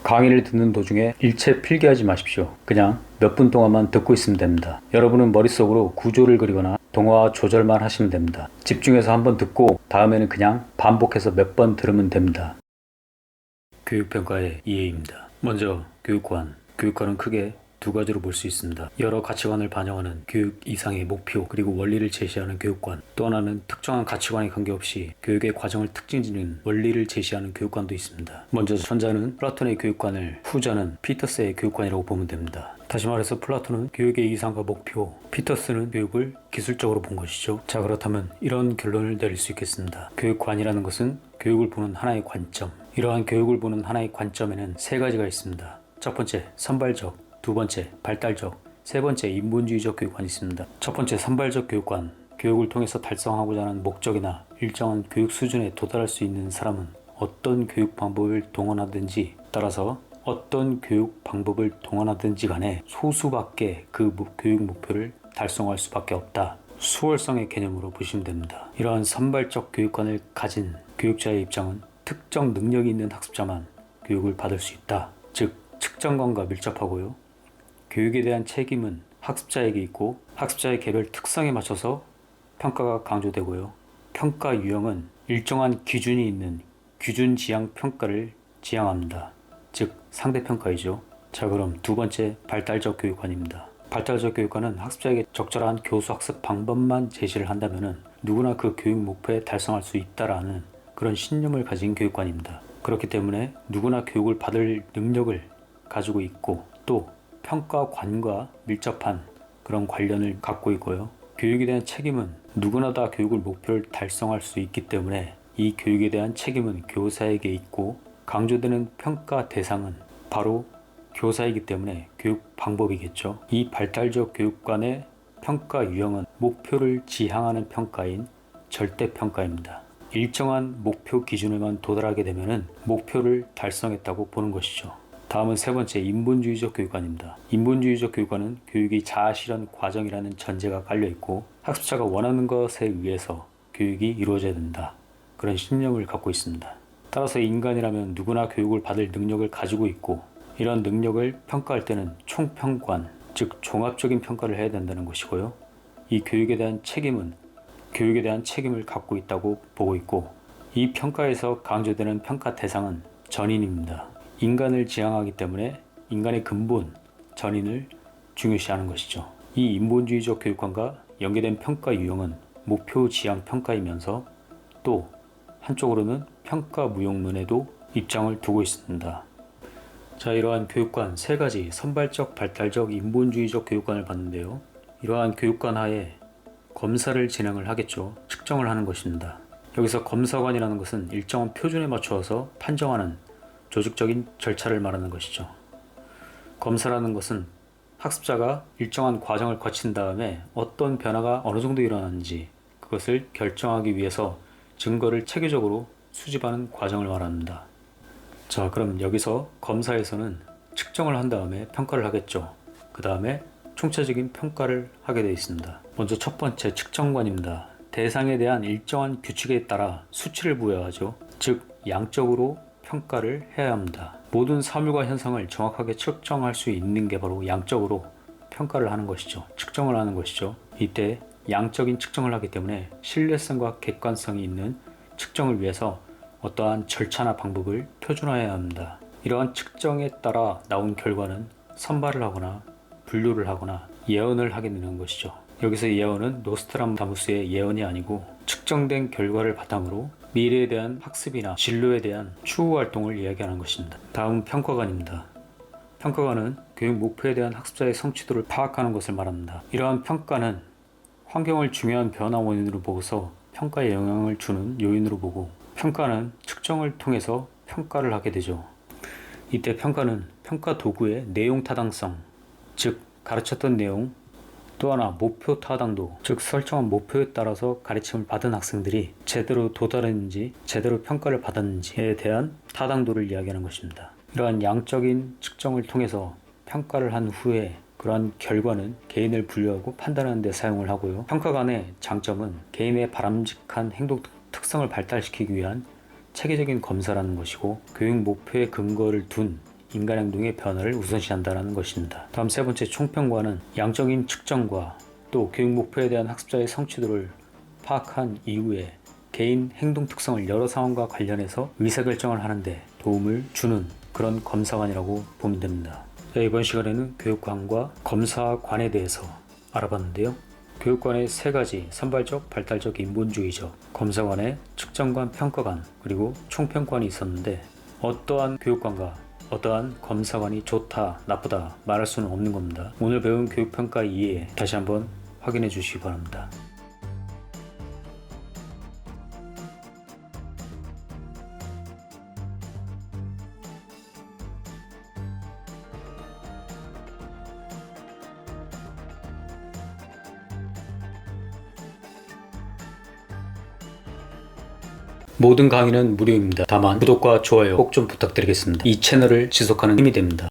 강의를 듣는 도중에 일체 필기하지 마십시오. 그냥 몇 분 동안만 듣고 있으면 됩니다. 여러분은 머릿속으로 구조를 그리거나 동화 조절만 하시면 됩니다. 집중해서 한번 듣고 다음에는 그냥 반복해서 몇 번 들으면 됩니다. 교육평가의 이해입니다. 먼저 교육관. 교육관은 크게 두 가지로 볼 수 있습니다. 여러 가치관을 반영하는 교육 이상의 목표 그리고 원리를 제시하는 교육관, 또 하나는 특정한 가치관에 관계없이 교육의 과정을 특징짓는 원리를 제시하는 교육관도 있습니다. 먼저 전자는 플라톤의 교육관을, 후자는 피터스의 교육관이라고 보면 됩니다. 다시 말해서 플라톤은 교육의 이상과 목표, 피터스는 교육을 기술적으로 본 것이죠. 자, 그렇다면 이런 결론을 내릴 수 있겠습니다. 교육관이라는 것은 교육을 보는 하나의 관점. 이러한 교육을 보는 하나의 관점에는 세 가지가 있습니다. 첫 번째, 선발적, 두 번째, 발달적, 세 번째, 인본주의적 교육관이 있습니다. 첫 번째, 선발적 교육관. 교육을 통해서 달성하고자 하는 목적이나 일정한 교육 수준에 도달할 수 있는 사람은 어떤 교육 방법을 동원하든지, 따라서 어떤 교육 방법을 동원하든지 간에 소수밖에 그 교육 목표를 달성할 수밖에 없다. 수월성의 개념으로 보시면 됩니다. 이러한 선발적 교육관을 가진 교육자의 입장은 특정 능력이 있는 학습자만 교육을 받을 수 있다. 즉, 측정관과 밀접하고요. 교육에 대한 책임은 학습자에게 있고 학습자의 개별 특성에 맞춰서 평가가 강조되고요. 평가 유형은 일정한 기준이 있는 규준 지향 평가를 지향합니다. 즉 상대평가이죠. 자, 그럼 두 번째, 발달적 교육관입니다. 발달적 교육관은 학습자에게 적절한 교수 학습 방법만 제시를 한다면 누구나 그 교육 목표에 달성할 수 있다라는 그런 신념을 가진 교육관입니다. 그렇기 때문에 누구나 교육을 받을 능력을 가지고 있고 또 평가관과 밀접한 그런 관련을 갖고 있고요. 교육에 대한 책임은 누구나 다 교육을 목표를 달성할 수 있기 때문에 이 교육에 대한 책임은 교사에게 있고 강조되는 평가 대상은 바로 교사이기 때문에 교육 방법이겠죠. 이 발달적 교육관의 평가 유형은 목표를 지향하는 평가인 절대평가입니다. 일정한 목표 기준에만 도달하게 되면 목표를 달성했다고 보는 것이죠. 다음은 세 번째, 인본주의적 교육관입니다. 인본주의적 교육관은 교육이 자아실현 과정이라는 전제가 깔려있고 학습자가 원하는 것에 의해서 교육이 이루어져야 된다. 그런 신념을 갖고 있습니다. 따라서 인간이라면 누구나 교육을 받을 능력을 가지고 있고 이런 능력을 평가할 때는 총평관, 즉 종합적인 평가를 해야 된다는 것이고요. 이 교육에 대한 책임을 갖고 있다고 보고 있고 이 평가에서 강조되는 평가 대상은 전인입니다. 인간을 지향하기 때문에 인간의 근본, 전인을 중요시하는 것이죠. 이 인본주의적 교육관과 연계된 평가 유형은 목표 지향 평가이면서 또 한쪽으로는 평가 무용론에도 입장을 두고 있습니다. 자, 이러한 교육관 세 가지, 선발적, 발달적, 인본주의적 교육관을 봤는데요. 이러한 교육관 하에 검사를 진행을 하겠죠. 측정을 하는 것입니다. 여기서 검사관이라는 것은 일정한 표준에 맞추어서 판정하는 조직적인 절차를 말하는 것이죠. 검사라는 것은 학습자가 일정한 과정을 거친 다음에 어떤 변화가 어느 정도 일어났는지 그것을 결정하기 위해서 증거를 체계적으로 수집하는 과정을 말합니다. 자, 그럼 여기서 검사에서는 측정을 한 다음에 평가를 하겠죠. 그 다음에 총체적인 평가를 하게 되어 있습니다. 먼저 첫 번째, 측정관입니다. 대상에 대한 일정한 규칙에 따라 수치를 부여하죠. 즉 양적으로 평가를 해야 합니다. 모든 사물과 현상을 정확하게 측정할 수 있는 게 바로 양적으로 평가를 하는 것이죠. 측정을 하는 것이죠. 이때 양적인 측정을 하기 때문에 신뢰성과 객관성이 있는 측정을 위해서 어떠한 절차나 방법을 표준화해야 합니다. 이러한 측정에 따라 나온 결과는 선발을 하거나 분류를 하거나 예언을 하게 되는 것이죠. 여기서 예언은 노스트라다무스의 예언이 아니고 측정된 결과를 바탕으로 미래에 대한 학습이나 진로에 대한 추후 활동을 이야기하는 것입니다. 다음 평가관입니다. 평가관은 교육 목표에 대한 학습자의 성취도를 파악하는 것을 말합니다. 이러한 평가는 환경을 중요한 변화 원인으로 보고서 평가에 영향을 주는 요인으로 보고 평가는 측정을 통해서 평가를 하게 되죠. 이때 평가는 평가 도구의 내용 타당성, 즉 가르쳤던 내용, 또 하나 목표 타당도, 즉 설정한 목표에 따라서 가르침을 받은 학생들이 제대로 도달했는지 제대로 평가를 받았는지에 대한 타당도를 이야기하는 것입니다. 이러한 양적인 측정을 통해서 평가를 한 후에 그러한 결과는 개인을 분류하고 판단하는 데 사용을 하고요. 평가관의 장점은 개인의 바람직한 행동 특성을 발달시키기 위한 체계적인 검사라는 것이고 교육 목표에 근거를 둔 인간 행동의 변화를 우선시한다는 것입니다. 다음 세 번째 총평과는 양적인 측정과 또 교육 목표에 대한 학습자의 성취도를 파악한 이후에 개인 행동 특성을 여러 상황과 관련해서 의사결정을 하는데 도움을 주는 그런 검사관이라고 보면 됩니다. 이번 시간에는 교육관과 검사관에 대해서 알아봤는데요. 교육관의 세 가지: 선발적, 발달적, 인본주의적, 검사관의 측정관, 평가관, 그리고 총평관이 있었는데 어떠한 교육관과 어떠한 검사관이 좋다, 나쁘다 말할 수는 없는 겁니다. 오늘 배운 교육평가 이해 다시 한번 확인해 주시기 바랍니다. 모든 강의는 무료입니다. 다만 구독과 좋아요 꼭 좀 부탁드리겠습니다. 이 채널을 지속하는 힘이 됩니다.